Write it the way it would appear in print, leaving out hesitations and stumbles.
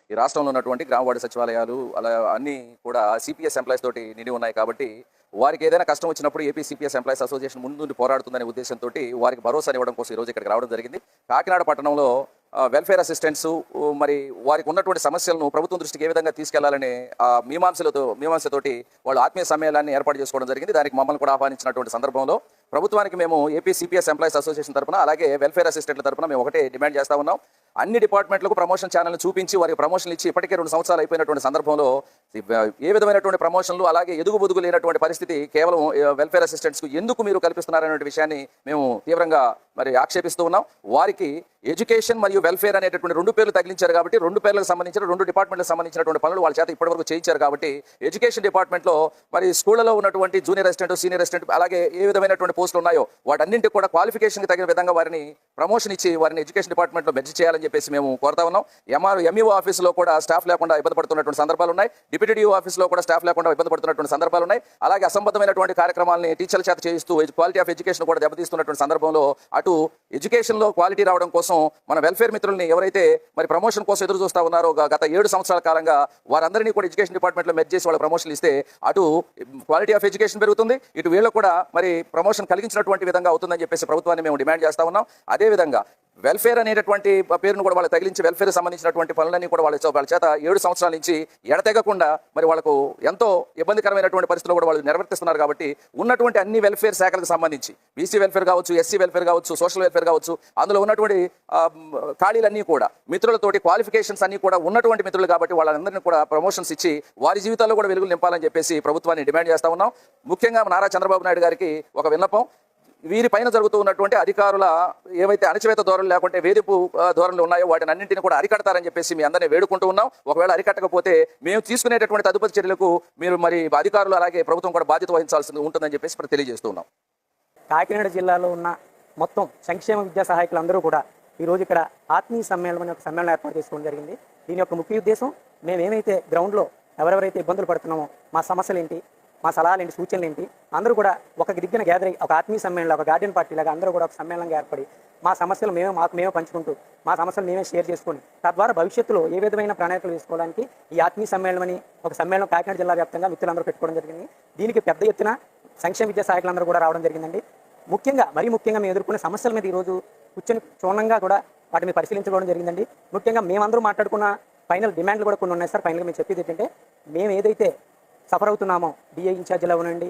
ఈ రాష్ట్రంలో ఉన్నటువంటి గ్రామ వార్డు సచివాలయాలు అలా అన్నీ కూడా సిపిఎస్ ఎంప్లాయీస్ తోటి నిండి ఉన్నాయి. కాబట్టి వారికి ఏదైనా కష్టం వచ్చినప్పుడు ఏపీ సిపిఎస్ ఎంప్లాయీస్ అసోసియేషన్ ముందుండి పోరాడుతుందనే ఉద్దేశంతో వారికి భరోసా ఇవ్వడం కోసం ఈరోజు ఇక్కడికి రావడం జరిగింది. కాకినాడ పట్టణంలో వెల్ఫేర్ అసిస్టెంట్స్ మరి వారికి ఉన్నటువంటి సమస్యలను ప్రభుత్వం దృష్టికి ఏ విధంగా తీసుకెళ్లాలనే మీమాంసతోటి వాళ్ళు ఆత్మీయ సమ్మేళనాన్ని ఏర్పాటు చేసుకోవడం జరిగింది. దానికి మమ్మల్ని కూడా ఆహ్వానించినటువంటి సందర్భంలో ప్రభుత్వానికి మేము ఏపీ సిపిఎస్ ఎంప్లాయీస్ అసోసియేషన్ తరఫున అలాగే వెల్ఫేర్ అసిస్టెంట్ల తరఫున మేము ఒకటే డిమాండ్ చేస్తా ఉన్నాం. అన్ని డిపార్ట్మెంట్లకు ప్రమోషన్ ఛానల్ని చూపించి వారికి ప్రమోషన్లు ఇచ్చి ఇప్పటికే 2 సంవత్సరాలు అయిపోయినటువంటి సందర్భంలో ఏ విధమైనటువంటి ప్రమోషన్లు అలాగే ఎదుగుబొదుగు లేనటువంటి పరిస్థితి కేవలం వెల్ఫేర్ అసిస్టెంట్స్కు ఎందుకు మీరు కల్పిస్తున్నారనే విషయాన్ని మేము తీవ్రంగా మరి ఆక్షేపిస్తూ ఉన్నాం. వారికి ఎడ్యుకేషన్ మరియు వెల్ఫేర్ అనేటటువంటి 2 పేర్లు తగిలించారు కాబట్టి 2 పేర్లకు సంబంధించిన 2 డిపార్ట్మెంట్లకు సంబంధించినటువంటి పనులు వాళ్ళ చేత ఇప్పటివరకు చేయించారు. కాబట్టి ఎడ్యుకేషన్ డిపార్ట్మెంట్లో మరి స్కూళ్లలో ఉన్నటువంటి జూనియర్ అసిస్టెంట్, సీనియర్ అసిస్టెంట్ అలాగే ఏ విధమైనటువంటి పోస్టులు ఉన్నాయో వాటన్నింటికి కూడా క్వాలిఫికేషన్కి తగిన విధంగా వారిని ప్రమోషన్ ఇచ్చి వారిని ఎడ్యుకేషన్ డిపార్ట్మెంట్లో మెర్జ్ చేయాలని చెప్పేసి మేము కోరుతా ఉన్నాం. ఎంఈఓ ఆఫీసులో కూడా స్టాఫ్ లేకుండా ఇబ్బంది పడుతున్నటువంటి సందర్భాలు ఉన్నాయి. డిప్యూటీ డిఓ ఆఫీస్లో కూడా స్టాఫ్ లేకుండా ఇబ్బంది పడుతున్నటువంటి సందర్భాలు ఉన్నాయి. అలాగే అసంబద్ధమైనటువంటి కార్యక్రమాలని టీచర్ల చేత చేయిస్తూ క్వాలిటీ ఆఫ్ ఎడ్యుకేషన్ కూడా దెబ్బతీస్తున్నటువంటి సందర్భంలో అటు ఎడ్యుకేషన్లో క్వాలిటీ రావడం కోసం మన వెల్ఫేర్ మిత్రుల్ని ఎవరైతే మరి ప్రమోషన్ కోసం ఎదురు చూస్తా ఉన్నారో గత 7 సంవత్సరాల కాలంగా వారందరినీ కూడా ఎడ్యుకేషన్ డిపార్ట్మెంట్లో మెర్జ్ చేసి వాళ్ళ ప్రమోషన్లు ఇస్తే అటు క్వాలిటీ ఆఫ్ ఎడ్యుకేషన్ పెరుగుతుంది, ఇటు వీళ్ళకు కూడా మరి ప్రమోషన్ కలిగించినటువంటి విధంగా అవుతుందని చెప్పేసి ప్రభుత్వాన్ని మేము డిమాండ్ చేస్తా ఉన్నాం. అదేవిధంగా వెల్ఫేర్ అనేటటువంటి పేరును కూడా వాళ్ళు తగిలించి వెల్ఫేర్ సంబంధించినటువంటి పనులన్నీ కూడా వాళ్ళ చేత 7 సంవత్సరాల నుంచి ఎడతెగకుండా మరి వాళ్ళకు ఎంతో ఇబ్బందికరమైనటువంటి పరిస్థితులు కూడా వాళ్ళు నిర్వర్తిస్తున్నారు. కాబట్టి ఉన్నటువంటి అన్ని వెల్ఫేర్ శాఖలకు సంబంధించి బీసీ వెల్ఫేర్ కావచ్చు, ఎస్సీ వెల్ఫేర్ కావచ్చు, సోషల్ వెల్ఫేర్ కావచ్చు, అందులో ఉన్నటువంటి ఖాళీలన్నీ కూడా మిత్రులతోటి క్వాలిఫికేషన్స్ అన్ని కూడా ఉన్నటువంటి మిత్రులు కాబట్టి వాళ్ళందరినీ కూడా ప్రమోషన్స్ ఇచ్చి వారి జీవితాల్లో కూడా వెలుగులు నింపాలని చెప్పేసి ప్రభుత్వాన్ని డిమాండ్ చేస్తా ఉన్నాం. ముఖ్యంగా నారా చంద్రబాబు నాయుడు గారికి ఒక విన్నపం, వీరి పైన జరుగుతూ ఉన్నటువంటి అధికారుల ఏవైతే అణచివేత ధోరణులు లేకుంటే వేధింపు ధోరణులు ఉన్నాయో వాటిని అన్నింటినీ కూడా అరికడతారని చెప్పేసి మీ అందరినీ వేడుకుంటూ ఉన్నాం. ఒకవేళ అరికట్టకపోతే మేము తీసుకునేటటువంటి తదుపరి చర్యలకు మీరు మరి అధికారులు అలాగే ప్రభుత్వం కూడా బాధ్యత వహించాల్సి ఉంటుందని చెప్పేసి తెలియజేస్తూ ఉన్నాం. కాకినాడ జిల్లాలో ఉన్న మొత్తం సంక్షేమ విద్యా సహాయకులందరూ కూడా ఈరోజు ఇక్కడ ఆత్మీయ సమ్మేళనం అనే ఒక సమ్మేళనం ఏర్పాటు చేసుకోవడం జరిగింది. దీని యొక్క ముఖ్య ఉద్దేశం మేమేమైతే గ్రౌండ్లో ఎవరెవరైతే ఇబ్బందులు పడుతున్నామో మా సమస్యలు ఏంటి, మా సలహాలు ఏంటి, సూచనలు ఏంటి, అందరూ కూడా ఒక దిగ్గున గ్యాదర్ అయ్యి ఒక ఆత్మీయ సమ్మేళనం, ఒక గార్డియన్ పార్టీ లాగా అందరూ కూడా ఒక సమ్మేళనంగా ఏర్పడి మా సమస్యలు మేమే పంచుకుంటూ మా సమస్యలు మేమే షేర్ చేసుకొని తద్వారా భవిష్యత్తులో ఏ విధమైన ప్రణాళికలు వేసుకోవడానికి ఈ ఆత్మీయ సమ్మేళనం అని ఒక సమ్మేళనం కాకినాడ జిల్లా వ్యాప్తంగా మిత్రులందరూ పెట్టుకోవడం జరిగింది. దీనికి పెద్ద ఎత్తున సంక్షేమ విద్యా సహాయకులందరూ కూడా రావడం జరిగిందండి. ముఖ్యంగా మేము ఎదుర్కొనే సమస్యల మీద ఈరోజు కూర్చొని క్షుణ్ణంగా కూడా వాటిని పరిశీలించుకోవడం జరిగిందండి. ముఖ్యంగా మేమందరూ మాట్లాడుకున్న ఫైనల్ డిమాండ్లు కూడా కొన్ని ఉన్నాయి సార్. ఫైనల్గా మేము చెప్పేది ఏంటంటే మేము ఏదైతే సఫర్ అవుతున్నామో డిఏ ఇన్ఛార్జీలు అవ్వనండి,